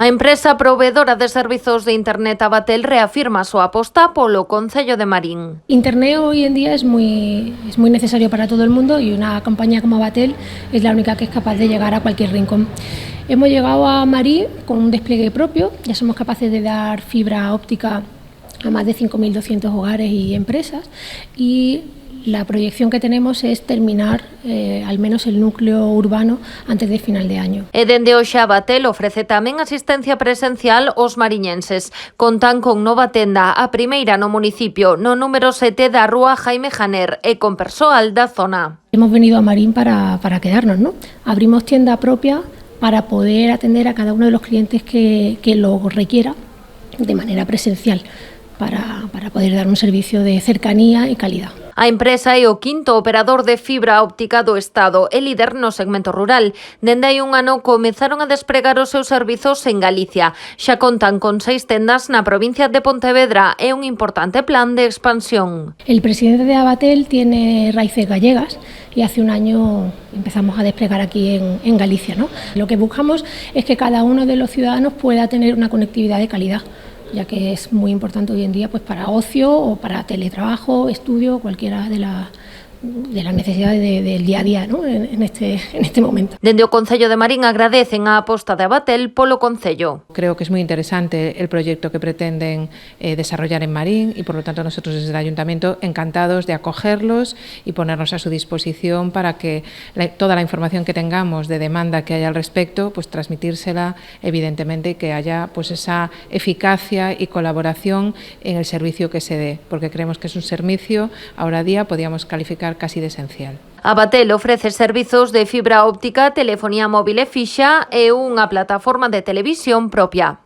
A empresa proveedora de servizos de Internet Avatel reafirma a súa aposta polo Concello de Marín. Internet hoy en día es muy necesario para todo el mundo y una compañía como Avatel es la única que es capaz de llegar a cualquier rincón. Hemos llegado a Marín con un despliegue propio, ya somos capaces de dar fibra óptica a más de 5.200 hogares y empresas, y la proyección que tenemos es terminar al menos el núcleo urbano antes de final de año. E dende hoxe Avatel ofrece tamén asistencia presencial aos mariñenses. Contan con nova tenda, a primeira no municipio, no número 7 da rúa Jaime Janer, e con persoal da zona. Hemos venido a Marín para quedarnos, ¿no? Abrimos tienda propia para poder atender a cada uno de los clientes que lo requiera de manera presencial, para poder dar un servicio de cercanía y calidad. A empresa é o quinto operador de fibra óptica do Estado e líder no segmento rural. Dende hai un ano comezaron a despregar os seus servizos en Galicia. Xa contan con 6 tendas na provincia de Pontevedra e un importante plan de expansión. El presidente de Avatel tiene raíces gallegas y hace un año empezamos a desplegar aquí en Galicia, ¿no? Lo que buscamos es que cada uno de los ciudadanos pueda tener una conectividad de calidad, ya que es muy importante hoy en día pues para ocio o para teletrabajo, estudio, cualquiera de las necesidades del día a día, ¿no? en este momento. Dende o Concello de Marín agradecen a aposta de Avatel polo Concello. Creo que es muy interesante el proyecto que pretenden desarrollar en Marín y por lo tanto nosotros desde el Ayuntamiento encantados de acogerlos y ponernos a su disposición para que toda la información que tengamos de demanda que haya al respecto, pues transmitírsela evidentemente y que haya pues esa eficacia y colaboración en el servicio que se dé, porque creemos que es un servicio ahora día podríamos calificar casi de esencial. Avatel ofrece servizos de fibra óptica, telefonía móvil e fixa e unha plataforma de televisión propia.